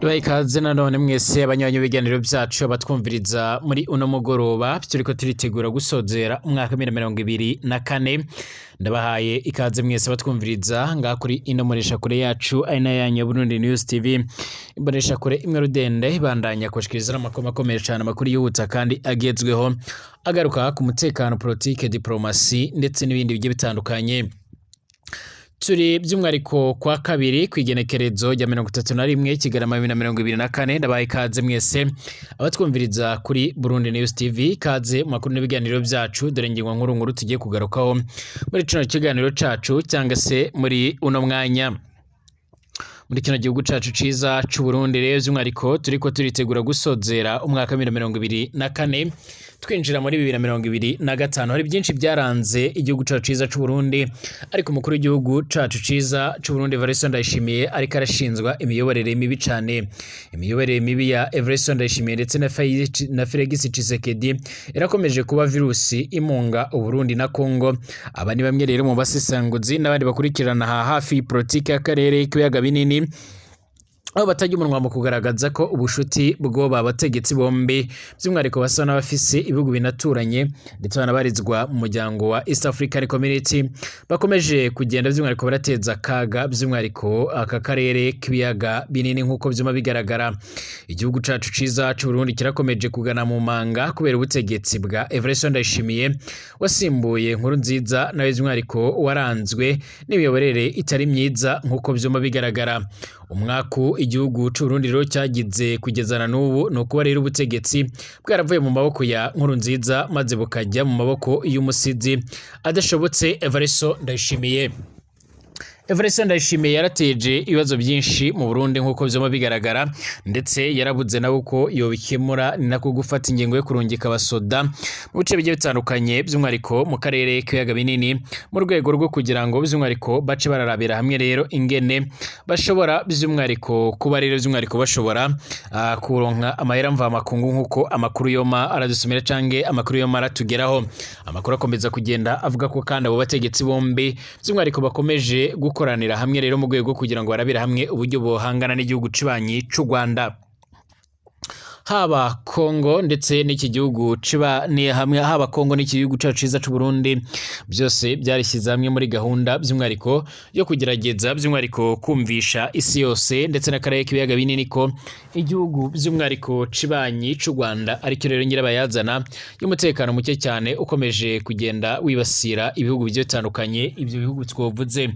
Duhaye ikaze nanone mwese abanywanyi b'ibiganiro byacu batwumviriza muri uno mugoroba turiko turitegura gusozera umwaka 2024. Ndabahaye ikaze mwese batwumviriza nga kuri ino moresha kure yacu aina yanyu Burundi News TV. Imbonesha kure imwe rudende ibandanya kushikiriza n'amakoma akomeye cyane amakuru y'ubutsa kandi agezweho agaruka ku mutekano, politique, diplomasi ndetse n'ibindi bigiye bitandukanye. Turi by'umwariko kwa kabiri kwigenekerezo rya 31 Kigarama 2024. Ndabaye ikaze mwese abatwumviriza kuri Burundi News TV, kaze makuru n'ibiganiro byacu dore ngingo nkuru tugiye kugarukaho muri kino kiganiro cacu cyangwa se muri uno mwanya. Muri kino gihugu cacu ciza c'u Burundi rero by'umwariko turiko turitegura gusozera umwaka 2024 twinjira muri 2025. Hari byinshi byaranze igihugu cacu ciza c'u Burundi, ariko umukuru w'igihugu cacu ciza c'u Burundi Evariste Ndayishimiye ariko arashinzwa imiyoborere mibi cane. Imiyoborere mibi ya Evariste Ndayishimiye ndetse na Felix Tshisekedi irakomeje kuba virusi imunga Uburundi na Kongo. Aba ni bamwe rero mu basesanguzi n'abandi bakurikirana hafi politique y'akarere k'ibiyaga binini, aho batajya umunwa mu kugaragaza ko ubushuti bwo babategetsi bombi by'umwariko basa n'abafise ibihugu binaturanye ndetse banabarizwa mu muryango wa East African Community bakomeje kugenda by'umwariko barateza kaga by'umwariko aka karere k'ibiyaga binini. Nk'uko byuma bigaragara, igihugu cacu ciza c'u Burundi kirakomeje kugana mu manga kubera ubutegetsi bwa Evariste Ndayishimiye wasimbuye Nkurunziza nawe by'umwariko waranzwe n'imiyoborere itari myiza. Nk'uko byuma bigaragara, umwaku igihugu c'u Burundi rero cyagize kugezana n'ubu no kuba rero ubutegetsi bwaravuye mu maboko ya Nkurunziza maze bukajya mu maboko y'umusizi adashobotse Evariste Ndayishimiye. Evariste Ndayishimiye yarateje ibibazo byinshi mu Burundi nk'uko byoma bigaragara, ndetse yarabuze nawe uko yobikemura ni nako gufata ingingo yo kurungika abasoda mu bice bigiye bitandukanye by'umwariko mu karere k'ibiyaga binini mu rwego rwo kugira ngo by'umwariko bace bararabira hamwe rero ingene bashobora by'umwariko kuba rero by'umwariko bashobora kuronka amahera mva makungu nk'uko amakuru yoma aradusomera canke amakuru yoma aratugeraho. Amakuru akomeza kugenda avuga ko kandi abo bategetsi bombi by'umwariko bakomeje gukoranira hamwe rero mu rwego kugira ngo barabira hamwe uburyo bohangana n'igihugu cibanyi c'u Rwanda. Haba Kongo ndetse n'iki gihugu ciba ni hamwe, haba Kongo n'iki gihugu cacu ciza c'u Burundi byose byarishyize hamwe muri gahunda by'umwariko yo kugerageza by'umwariko kumvisha isi yose ndetse n'akarere k'ibiyaga binini ko igihugu by'umwariko cibanyi c'u Rwanda ariko rero nyirabayazana y'umutekano muke cyane ukomeje kugenda wibasira ibihugu bigiye bitandukanye. Ibyo bihugu twovuze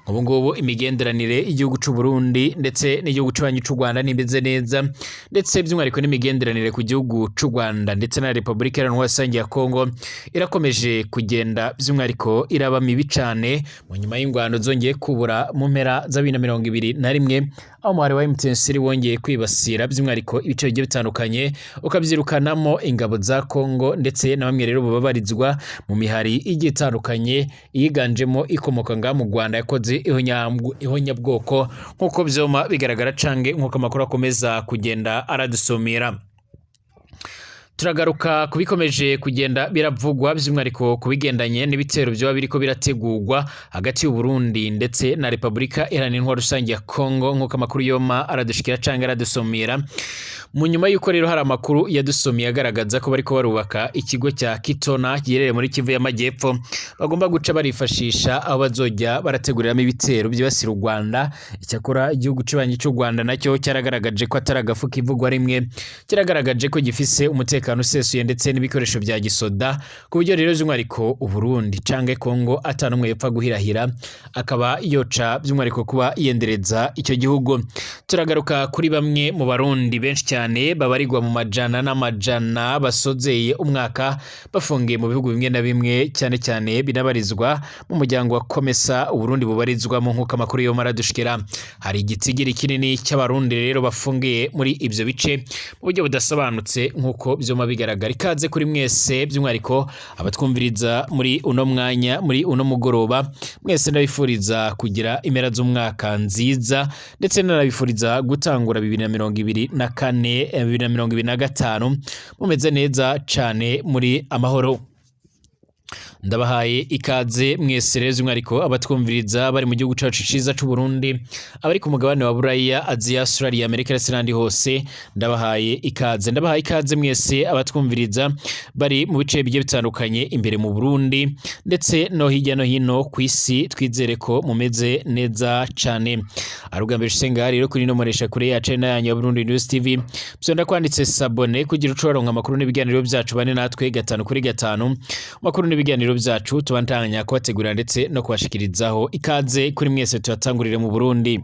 ubu ngubu imigenderanire y'igihugu c'u Burundi ndetse n'igihugu cibanyi c'u Rwanda nimeze neza, ndetse by'umwariko imigenderanire ku gihugu c'u Rwanda ndetse na Republika Iharanira ya Kongo irakomeje kugenda by'umwariko iraba mibi cane mu nyuma y'ingwano zongeye kubura mu mpera za 2021, aho umuhari wa MTN wongeye kwibasira by'umwariko ibice bigiye bitandukanye ukabyirukanamo ingabo za Kongo ndetse na bamwe rero babarizwa mu mihari igiye itandukanye yiganjemo ikomoka nga mu Rwanda yakoze ihonyabwoko nk'uko byoma bigaragara cange nk'uko amakuru akomeza kugenda aradusomera. Turagaruka kubikomeje kugenda biravugwa by'umwariko kubigendanye n'ibitero byo biriko birategurwa hagati y'u Burundi ndetse na Republika Iharanira ya Kongo nk'uko amakuru yoma aradushikira canke aradusomera. Mu nyuma y'uko rero hari amakuru yadusomiye agaragaza ko bariko barubaka ikigo cya Kitona giherereye muri Kivu y'Amajyepfo bagomba guca barifashisha aho bazojya barateguriramo ibitero byibasira u Rwanda. Icyakora igihugu cibanyi c'u Rwanda nacyo cyaragaragaje ko ataragafuka ivugwa rimwe, cyaragaragaje ko gifise umutekano usesuye ndetse n'ibikoresho bya gisoda ku buryo rero by'umwariko u Burundi canke Kongo atanumwe yepfa guhirahira akaba yoca by'umwariko kuba yendereza icyo gihugu. Turagaruka kuri bamwe mu Barundi benshi cyane babarirwa mu majana n'amajana basozeye umwaka bafungiye mu bihugu bimwe na bimwe, cyane cyane binabarizwa mu muryango wa Komesa Uburundi bubarizwamo nk'uko amakuru yo maradushikira. Hari igitigiri kinini cy'Abarundi rero bafungiye muri ibyo bice mu buryo budasobanutse nk'uko byoma bigaragara. Ikaze kuri mwese by'umwariko abatwumviriza muri uno mwanya, muri uno mugoroba mwese ndabifuriza kugira impera z'umwaka nziza ndetse narabifuriza gutangura 2024 2025 mumeze neza cane muri amahoro. Ndabahaye ikaze mwese rero by'umwihariko abatwumviriza bari mu gihugu cacu ciza c'u Burundi, abari ku mugabane wa Buraya, Aziya, Australia, Amerika ndetse n'ahandi hose, ndabahaye ikaze mwese abatwumviriza bari mu bice bigiye bitandukanye imbere mu Burundi ndetse no hirya no hino kw'isi, twizere ko mumeze neza cane. Arugambere usenga rero kuri no moresha kure ya channel yanyu ya Burundi News TV, byonda kwanditse sabone kugira uco baronka amakuru n'ibiganiro byacu bane natwe gatanu kuri gatanu, amakuru n'ibiganiro byacu tubandanya kubategurira ndetse no kubashikirizaho. Ikaze kuri mwese turatangurire mu Burundi.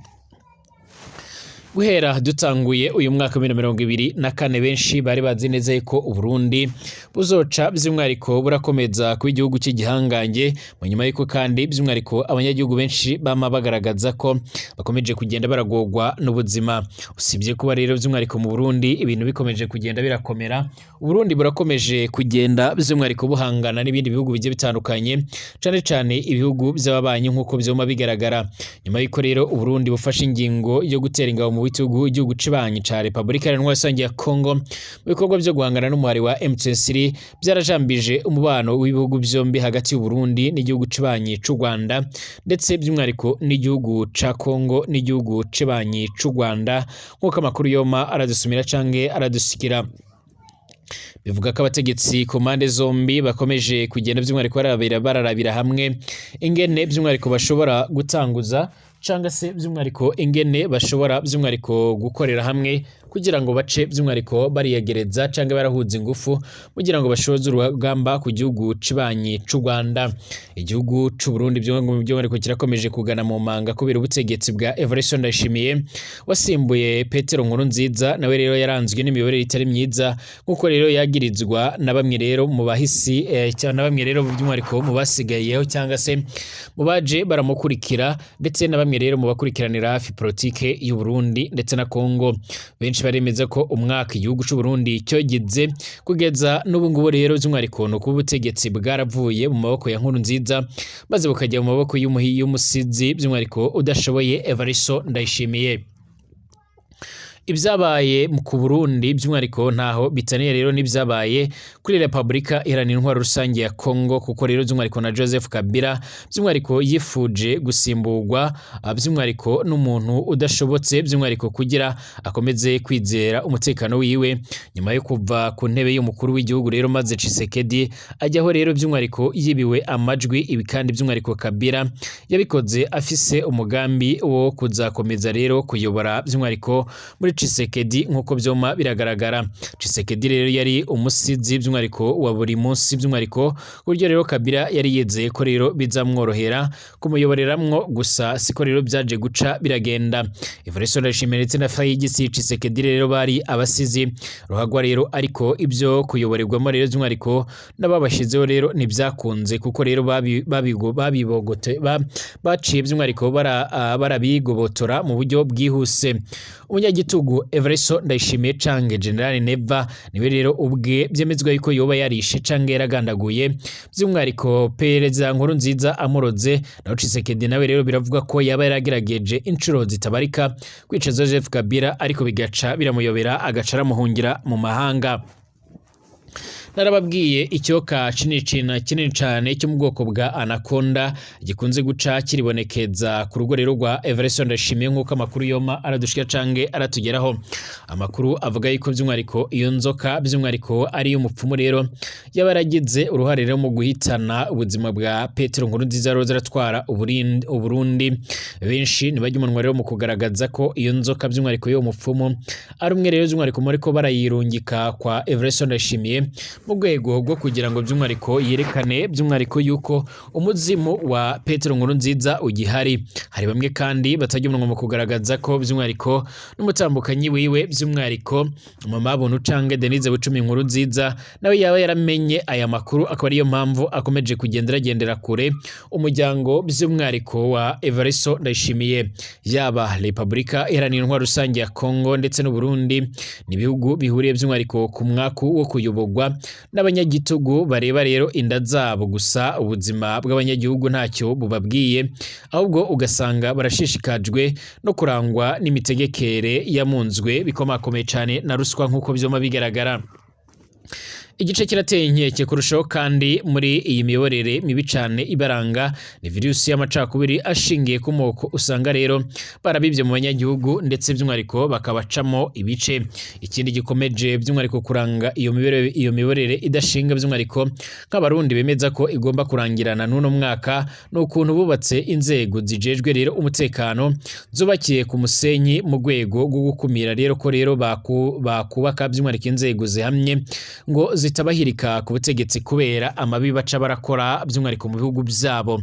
Guhera dutanguye uyu mwaka wa 2024 benshi bari bazi neza ko Uburundi buzoca by'umwihariko burakomeza ku igihugu cy'igihangange, mu nyuma y'uko kandi by'umwihariko abanyagihugu benshi bama bagaragaza ko bakomeje kugenda baragorwa n'ubuzima. Usibye kuba rero by'umwihariko mu Burundi ibintu bikomeje kugenda birakomera, Uburundi burakomeje kugenda by'umwihariko buhangana n'ibindi bihugu bigiye bitandukanye, cane ibihugu by'ababanyi nk'uko byoma bigaragara. Nyuma y'uko rero Uburundi bufashe ingingo yo gutera ingabo mu igihugu cibanyi ca Republika Iharanira ya Congo mu bikorwa byo guhangana n'umuhari wa M23, byarajambije umubano w'ibihugu byombi hagati y'u Burundi n'igihugu cibanyi c'u Rwanda ndetse by'umwihariko n'igihugu ca Congo n'igihugu cibanyi c'u Rwanda, nk'uko amakuru yoma aradusumira canke aradusikira. Bivuga ko abategetsi ku mpande zombi bakomeje kugenda by'umwihariko bararabira hamwe ingene by'umwihariko bashobora gutanguza canga se by'umwihariko ingene bashobora by'umwihariko gukorera hamwe kugira ngo bace by'umwihariko bariyegereza canga barahuza ingufu kugira ngo bashoze urugamba ku gihugu cibanyi c'u Rwanda. Igihugu c'u Burundi by'umwihariko kirakomeje kugana mu manga kubera ubutegetsi bwa Evariste Ndayishimiye wasimbuye Petero Nkurunziza, nawe rero yaranzwe n'imiyoborere itari myiza, nkuko rero yagirizwa na bamwe rero mu bahisi cyangwa bamwe rero by'umwihariko mu basigayeho cyangwa se mu baje baramukurikira, ndetse na bamwe rero mu bakurikiranira hafi politike y'u Burundi ndetse na Congo. Benshi baremeza ko umwaka igihugu c'u Burundi cyogize kugeza n'ubu ngubu rero by'umwihariko no kuba ubutegetsi bwaravuye mu maboko ya Nkurunziza maze bukajya mu maboko y'umusizi by'umwihariko udashoboye Evariste Ndayishimiye. Ibyabaye ku Burundi by'umwihariko ntaho bitaniye rero n'ibyabaye kuri Republika Iharanira Intwaro Rusange ya Congo, kuko rero by'umwihariko na Joseph Kabila by'umwihariko yifuje gusimburwa by'umwihariko n'umuntu udashobotse by'umwihariko kugira akomeze kwizera umutekano wiwe, nyuma yo kuva ku ntebe y'umukuru w'igihugu rero maze Tshisekedi ajyaho rero by'umwihariko yibiwe amajwi. Ibi kandi by'umwihariko Kabila yabikoze afise umugambi wo kuzakomeza rero kuyobora by'umwihariko muri Tshisekedi nk'uko byoma biragaragara. Tshisekedi rero yari umusizi by'umwihariko wa buri munsi by'umwihariko, buryo rero Kabila yari yizeye ko rero bizamworohera kumuyoboreramwo, gusa siko rero byaje guca biragenda. Evariste Ndayishimiye ndetse na Fayigisi Tshisekedi rero bari abasizi ruhagwa rero, ariko ibyo kuyoborerwamo rero by'umwihariko n'ababashizeho rero ntibyakunze, kuko rero babibogote baciye by'umwihariko barabigobotora mu buryo bwihuse. Umunyagitugu Evariste Ndayishimiye canke General Neva niwe rero ubwe byemezwa yuko yoba yarishe canke yaragandaguye by'umwihariko Perezida Nkurunziza amuroze, naho Tshisekedi nawe rero biravuga ko yaba yaragerageje incuro zitabarika kwica Joseph Kabila, ariko bigaca biramuyobera agaca aramuhungira mu mahanga. Narababwiye icyoka kinini cyane cyo mu bwoko bwa Anaconda gikunze guca kiribonekeza ku rugo rero rwa Evariste Ndayishimiye, nk'uko amakuru yoma aradushika cange aratugeraho. Amakuru avuga yuko by'umwihariko iyo nzoka by'umwihariko ari umupfumu rero yabaragize uruhare rero mu guhitana ubuzima bwa Petero Nkurunziza rero zaratwara Uburundi. Benshi nibajya umunwa rero mu kugaragaza ko iyo nzoka by'umwihariko yo mupfumu ari umwe rero by'umwihariko ariko barayirungika kwa Evariste Ndayishimiye mu rwego rwo kugira ngo by'umwihariko yerekane by'umwihariko yuko umuzimu wa Petero Nkurunziza ugihari. Hari bamwe kandi batajya umunwa mu kugaragaza ko by'umwihariko n'umutambukanyi wiwe by'umwihariko Mama Buntu canke Denise Bucumi Nkurunziza nawe yaba yaramenye aya makuru, akaba ariyo mpamvu akomeje kugendera kure umuryango by'umwihariko wa Evariste Ndayishimiye. Yaba Republika Iharanira Intwaro Rusange ya Congo ndetse n'u Burundi ni bihugu bihuriye by'umwihariko ku mwaku wo kuyoborwa n'abanyagitugu bareba rero inda zabo, gusa ubuzima bw'abanyagihugu ntacyo bubabwiye, ahubwo ugasanga barashishikajwe no kurangwa n'imitegekere yamunzwe bikomakomeye cyane na ruswa nk'uko byoma bigaragara. Igice kirateye inkeke kurushaho kandi muri iyi miyoborere mibi cane ibaranga ni virusi y'amacakubiri ashingiye ku moko usanga rero barabivye mu banyagihugu ndetse by'umwariko bakabacamo ibice. Ikindi gikomeje by'umwariko kuranga iyo miyoborere idashinga by'umwariko nk'abarundi bemeza ko igomba kurangirana n'uno mwaka n'ukuntu bubatse inzego zijejwe rero umutekano zubakiye ku musenyi mu rwego rwo gukumira rero ko rero bakubaka by'umwariko inzego zihamye ngo zitabahirika ku butegetsi kubera amabi baca barakora by'umwariko mu bihugu byabo.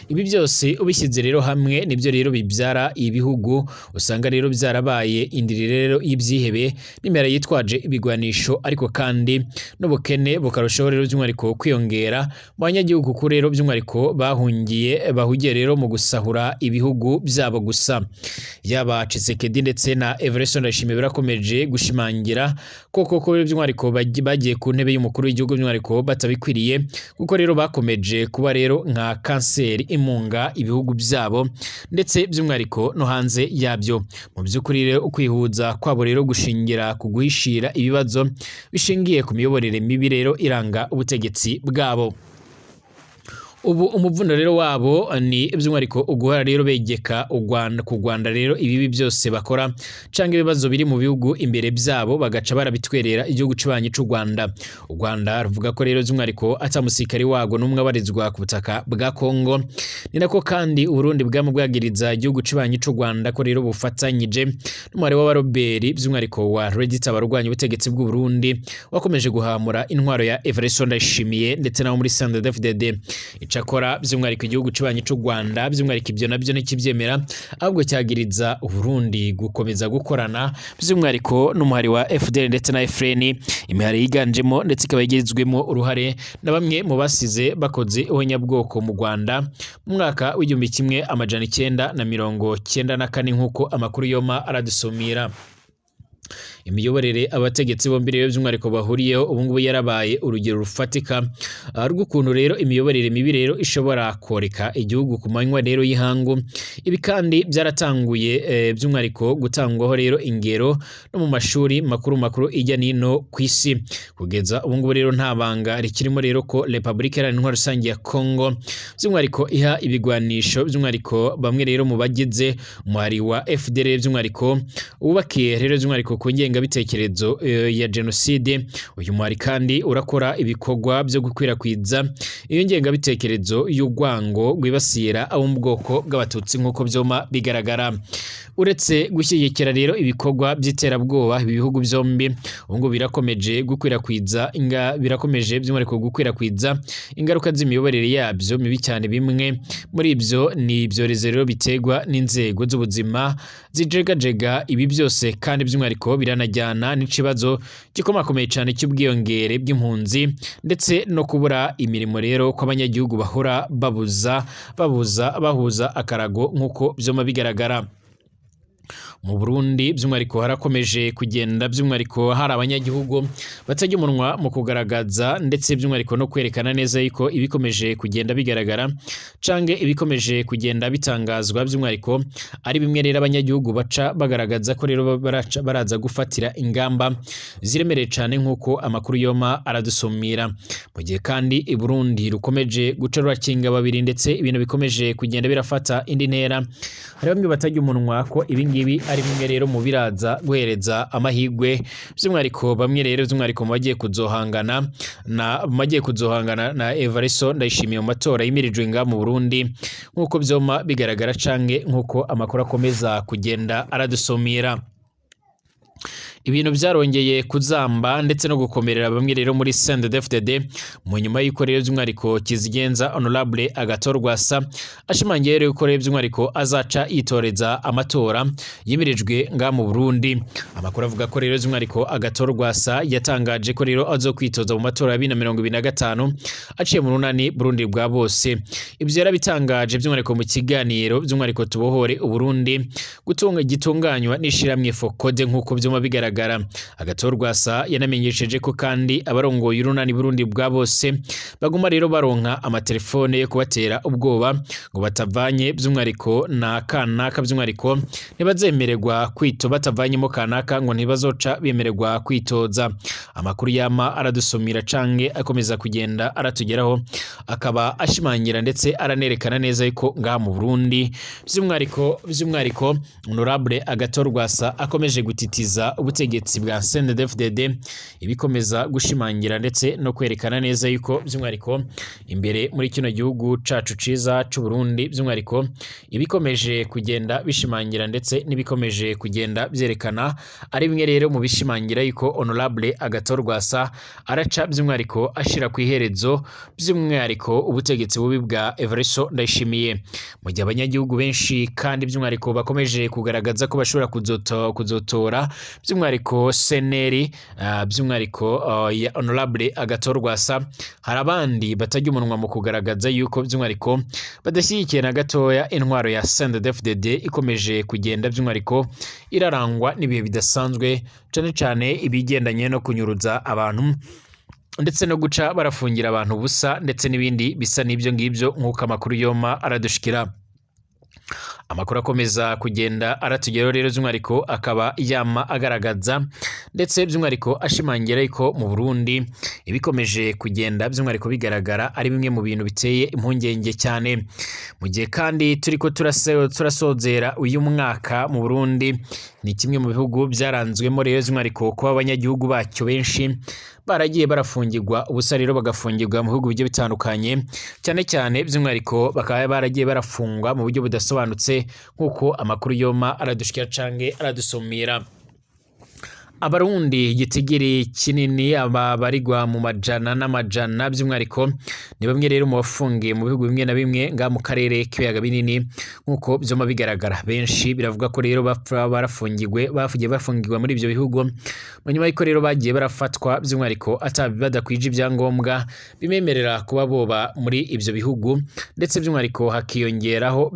Ibi byose ubishyize rero hamwe nibyo rero bibyara ibihugu usanga rero byarabaye indiri rero y'ibyihebe n'imera yitwaje ibigwanisho ariko kandi n'ubukene bukarushaho rero by'umwariko kwiyongera mu banyagihugu ku rero by'umwariko bahugiye rero mu gusahura ibihugu byabo gusa. Yaba Tshisekedi ndetse na Everson Ndayishimiye birakomeje gushimangira koko rero by'umwariko bagiye ku ntebe y'umukuru w'igihugu by'umwariko batabikwiriye kuko rero bakomeje kuba rero nka kanseri imunga ibihugu byabo ndetse by'umwariko no hanze yabyo. Mu by'ukuri rero ukwihuza kwabo rero gushingira ku guhishira ibibazo bishingiye ku miyoborere mibi rero iranga ubutegetsi bwabo. Ubu umuvuno rero wabo ni by'umwariko uguhara rero begeka ku Rwanda rero ibibi byose bakora canke ibibazo biri mu bihugu imbere byabo bagaca barabitwerera igihugu cibanyi c'u Rwanda. U Rwanda ruvuga ko rero by'umwariko atamusikari wago numwe abarizwa ku butaka bwa Kongo. Ni nako kandi Uburundi bwamubwagiriza igihugu cibanyi c'u Rwanda ko rero bufatanyije n'umwari w'abaroberi by'umwariko wa Reddit abarwanya ubutegetsi bw'u Burundi wakomeje guhamura intwaro ya Everson Ndayishimiye ndetse na muri CNDD-FDD. Chakora by'umwariko igihugu cibanyi c'u Rwanda by'umwariko ibyo nabyo ntikibyemera ahubwo cyagiriza Uburundi gukomeza gukorana by'umwariko n'umuhari wa FDL ndetse na FRN imihari yiganjemo ndetse ikabagirizwemo uruhare na bamwe mu basize bakoze ihonyabwoko mu Rwanda mu mwaka w'igihumbi kimwe amajana 994 nkuko amakuru yoma aradusomira. Imiyoborere abategetsi bombi rero by'umwariko bahuriyeho ubungubu yarabaye urugero rufatika rw'ukuntu rero imiyoborere mibi rero ishobora koreka igihugu ku manywa rero y'ihangu. Ibi kandi byaratanguye by'umwariko gutangwaho rero ingero no mu mashuri makuru ijya nino kwisi kugeza ubungubu rero nta banga rikirimo rero ko Republika Iharanira Rusange ya Kongo by'umwariko iha ibigwanisho by'umwariko bamwe rero mu bagize umuhari wa FDL by'umwariko ubakiye rero by'umwariko ku bitekerezo ya genocide. Uyu muhari kandi urakora ibikorwa byo gukwirakwiza iyo ngengabitekerezo y'urwango rwibasira abo mu bwoko bw'abatutsi nk'uko byoma bigaragara. Uretse gushyigikira rero ibikorwa by'iterabwoba ibihugu byombi ubungu birakomeje by'umwariko gukwirakwiza ingaruka z'imiyoborere yabyo mibi cyane. Bimwe muri ibyo ni ibyorezo rero bitegwa n'inzego z'ubuzima zijegajega. Ibi byose kandi by'umwariko biranajyana n'ikibazo gikomakomeye cyane cy'ubwiyongere bw'impunzi ndetse no kubura imirimo rero kw'abanyagihugu bahora bahuza akarago nk'uko byoma bigaragara. Mu Burundi by'umwariko harakomeje kugenda by'umwariko hari abanyagihugu batajya umunwa mu kugaragaza ndetse by'umwariko no kwerekana neza yuko ibikomeje kugenda bigaragara cange ibikomeje kugenda bitangazwa by'umwariko ari bimwe rero abanyagihugu baca bagaragaza ko rero baraza gufatira ingamba ziremereye cyane nk'uko amakuru yoma aradusumira. Mu gihe kandi i Burundi rukomeje guca rurakinga babiri ndetse ibintu bikomeje kugenda birafata indi ntera, hari bamwe batajya umunwa ko ibingibi ari bimwe rero mu biraza guhereza amahigwe by'umwariko bamwe rero by'umwariko mu bagiye kuzohangana na Everson Ndayishimiye mu matora yimirijwe nga mu Burundi nk'uko byoma bigaragara cange nk'uko amakuru akomeza kugenda aradusomira. Ibintu byarongeye kuzamba ndetse no gukomerera bamwe rero muri CNDD-FDD mu nyuma y'uko rero by'umwariko Kizigenza Honorable Agathon Rwasa ashimangiye rero ko rero by'umwariko azaca yitoreza amatora yimirijwe nga mu Burundi. Amakuru avuga ko rero by'umwariko Agathon Rwasa yatangaje ko rero azokwitoza mu matora ya 2025 aciye mu runani Burundi bwa bose. Ibyo yarabitangaje by'umwariko mu kiganiro by'umwariko tubohore Uburundi gitunganywa n'ishiramwe Focode nk'uko byoma bigaragara bigaragara. Agatorwasa yanamenyesheje ko kandi abarongoye urunani Burundi bwa bose baguma rero baronka amatelefone yo kubatera ubwoba ngo batavanye by'umwariko na kanaka by'umwariko ntibazemererwa kwito batavanyemo kanaka ngo ntibazoca bemererwa kwitoza. Amakuru yama aradusumira canke akomeza kugenda aratugeraho akaba ashimangira ndetse aranerekana neza yuko ngaha mu Burundi by'umwariko Honorable Agatorwasa akomeje gutitiza ubutegetsi bwa CNDD-FDD ibikomeza gushimangira ndetse no kwerekana neza yuko by'umwariko imbere muri kino gihugu cacu ciza c'u Burundi by'umwariko ibikomeje kugenda bishimangira ndetse nibikomeje kugenda byerekana ari bimwe rero mu bishimangira yuko Honorable Agatorwasa araca by'umwariko ashira ku iherezo by'umwariko ubutegetsi bubi bwa Everso Ndayishimiye. Mu gihe abanyagihugu benshi kandi by'umwariko bakomeje kugaragaza ko bashobora kuzotora by'umwariko seneri by'umwariko ya Honorable Agatorwasa, hari abandi batajya umunwa mu kugaragaza yuko by'umwariko badashyigikiye na gatoya intwaro ya CNDD-FDD ikomeje kugenda by'umwariko irarangwa n'ibihe bidasanzwe cyane cyane ibigendanye no kunyuruza abantu ndetse no guca barafungira abantu busa ndetse n'ibindi bisa n'ibyo ngibyo nk'uko amakuru yoma aradushikira. Amakuru akomeza kugenda aratugeraho rero by'umwariko akaba yama agaragaza ndetse by'umwariko ashimangira yuko mu Burundi ibikomeje kugenda by'umwariko bigaragara ari bimwe mu bintu biteye impungenge cyane. Mu gihe kandi turiko turasozera uyu mwaka mu Burundi ni kimwe mu bihugu byaranzwemo rero by'umwariko kuba abanyagihugu bacyo benshi baragiye barafungirwa ubusa rero bagafungirwa mu bihugu bigiye bitandukanye cyane cyane by'umwariko bakaba baragiye barafungwa mu buryo budasobanutse nk'uko amakuru yoma aradushikira canke aradusumira. Abarundi igitigiri kinini ababarigwa mu majana n'amajana by'umwariko ni bamwe rero mu bafungiye mu bihugu bimwe na bimwe nga mu karere k'ibiyaga binini nk'uko byoma bigaragara. Benshi biravuga ko rero bafungiye bafungirwa muri ibyo bihugu mu nyuma y'uko rero bagiye barafatwa by'umwariko badakwije ibyangombwa bimemerera kuba boba muri ibyo bihugu ndetse by'umwariko hakiyongeraho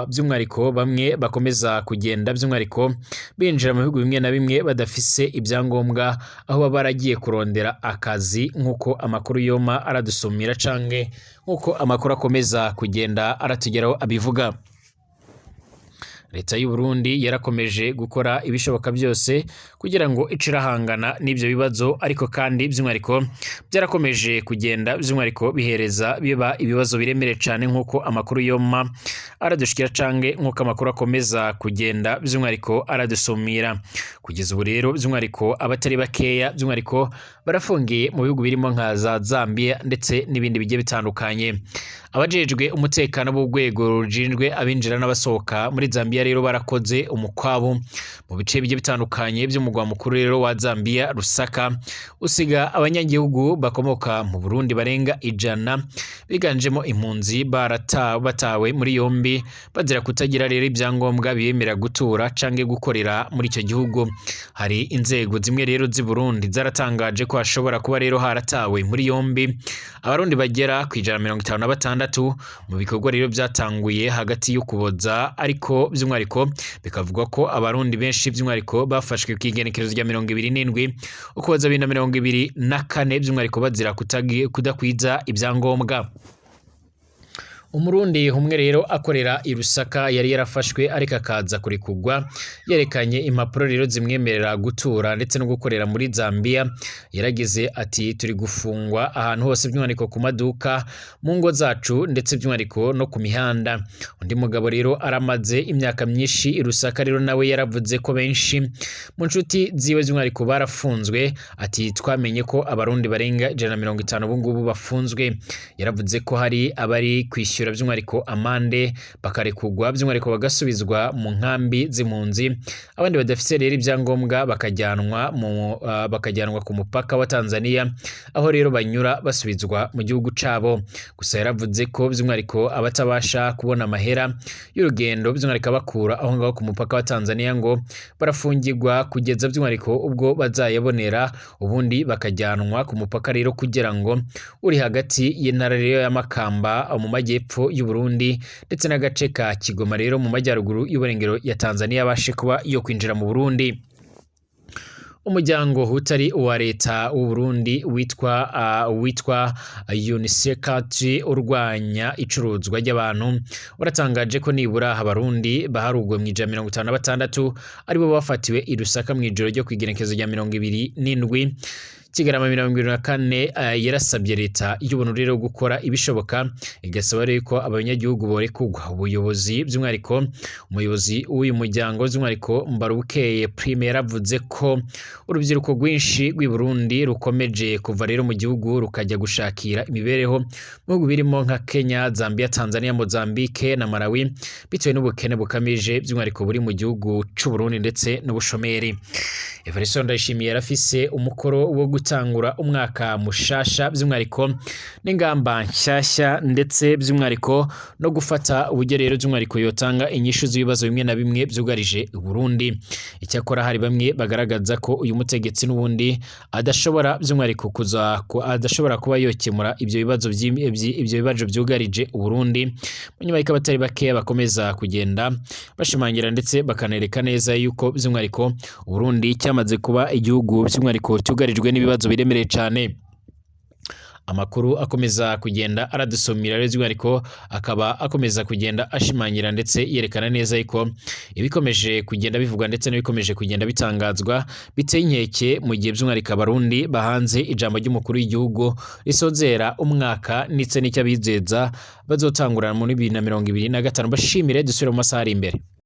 by'umwariko bamwe bakomeza kugenda by'umwariko binjira mu bihugu bimwe na bimwe badafise ibyangombwa aho baba baragiye kurondera akazi nk'uko amakuru yoma aradusumira canke nk'uko amakuru akomeza kugenda aratugeraho abivuga. Leta y'u Burundi yarakomeje gukora ibishoboka byose kugira ngo icirahangana n'ibyo bibazo, ariko kandi by'umwariko byarakomeje kugenda by'umwariko bihereza biba ibibazo biremere cyane nk'uko amakuru yoma aradushikira canke nk'uko amakuru akomeza kugenda by'umwariko aradusumira. Kugeza ubu rero by'umwariko abatari bakeya by'umwariko barafungiye mu bihugu birimo nka za Zambia ndetse n'ibindi bigiye bitandukanye. Abajejwe umutekano b'urwego rujinjwe abinjira n'abasohoka muri Zambia rero barakoze umukwabu mu bice bigiye bitandukanye by'umugwa mukuru rero wa Zambia Lusaka, usiga abanyagihugu bakomoka mu Burundi barenga 100 biganjemo impunzi batawe muri yombi bazira kutagira rero ibyangombwa biyemera gutura canke gukorera muri icyo gihugu. Hari inzego zimwe rero z'i Burundi zaratangaje ko hashobora kuba rero haratawe muri yombi abarundi bagera ku 156 mu bikorwa rero byatanguye hagati y'Ukuboza, ariko by'umwariko bikavuga ko abarundi benshi by'umwariko bafashwe ku igenekerezo rya 27 Ukuboza 2024 by'umwariko bazira kudakwiza ibyangombwa. Umurundi umwe rero akorera i Lusaka yari yarafashwe ariko akaza kurikugwa yerekanye impapuro rero zimwemerera gutura ndetse no gukorera muri Zambia. Yaragize ati turi gufungwa ahantu hose by'umwariko ku maduka, mu ngo zacu ndetse by'umwariko no ku mihanda. Undi mugabo rero aramaze imyaka myinshi i Lusaka rero nawe yaravuze ko benshi mu nshuti ziwe by'umwariko barafunzwe. Ati twamenye ko abarundi barenga 150 ubu ngubu bafunzwe. Yaravuze ko hari abari kwishyura by'umwariko amande bakarekugwa by'umwariko bagasubizwa mu nkambi z'impunzi, abandi badafise rero ibyangombwa bakajyanwa ku mupaka wa Tanzania aho rero banyura basubizwa mu gihugu cabo. Gusa yaravuze ko by'umwariko abatabasha kubona amahera y'urugendo by'umwariko bakura aho ngaho ku mupaka wa Tanzania ngo barafungirwa kugeza by'umwariko ubwo bazayabonera, ubundi bakajyanwa ku mupaka rero kugira ngo uri hagati y'intara rero ya Makamba mu majyepfo y'u Burundi ndetse n'agace ka Kigoma rero mu majyaruguru y'uburengero ya Tanzania abashe kuba yo kwinjira mu Burundi. umuryango utari uwa leta w'u Burundi witwa UNICEF urwanya icuruzwa ry'abantu uratangaje ko nibura abarundi baharugwe mu 156 aribo bafatiwe i Lusaka mu ijoro ryo kwigenekezo rya 27 Kigarama 2024 yarasabye leta y'ubuntu rero gukora ibishoboka igasaba rero ko abanyagihugu borekugwa ubuyobozi by'umwariko umuyobozi w'uyu muryango by'umwariko Mbarubukeye Prime yaravuze ko urubyiruko rwinshi rw'i Burundi rukomeje kuva rero mu gihugu rukajya gushakira imibereho mu bihugu birimo nka Kenya, Zambia, Tanzania, Mozambique na Malawi bitewe n'ubukene bukamije by'umwariko buri mu gihugu c'u Burundi ndetse n'ubushomeri. Everson Ndayishimiye yarafise umukoro wo gutangura umwaka mushasha by'umwariko n'ingamba nshyashya ndetse by'umwariko no gufata ubugerero by'umwariko yotanga inyishu z'ibibazo bimwe na bimwe byugarije Burundi. Icyakora hari bamwe bagaragaza ko uyu mutegetsi n'ubundi adashobora by'umwariko adashobora kuba yokemura ibyo bibazo byugarije Burundi. Munyuma y'ikabatari bake bakomeza kugenda bashimangira ndetse bakanereka neza yuko by'umwariko Burundi cyamaze kuba igihugu by'umwariko cyugarijwe n'ibibazo biremereye cyane. Amakuru akomeza kugenda aradusomira rero ariko akaba akomeza kugenda ashimangira ndetse yerekana neza yuko ibikomeje kugenda bivugwa ndetse n'ibikomeje kugenda bitangazwa biteye inkeke mu gihe by'umwariko abarundi bahanze ijambo ry'umukuru w'igihugu risozera umwaka ndetse n'icyabizeza bazotangurana muri 2025 bashimire dusubire mu masaha ari imbere.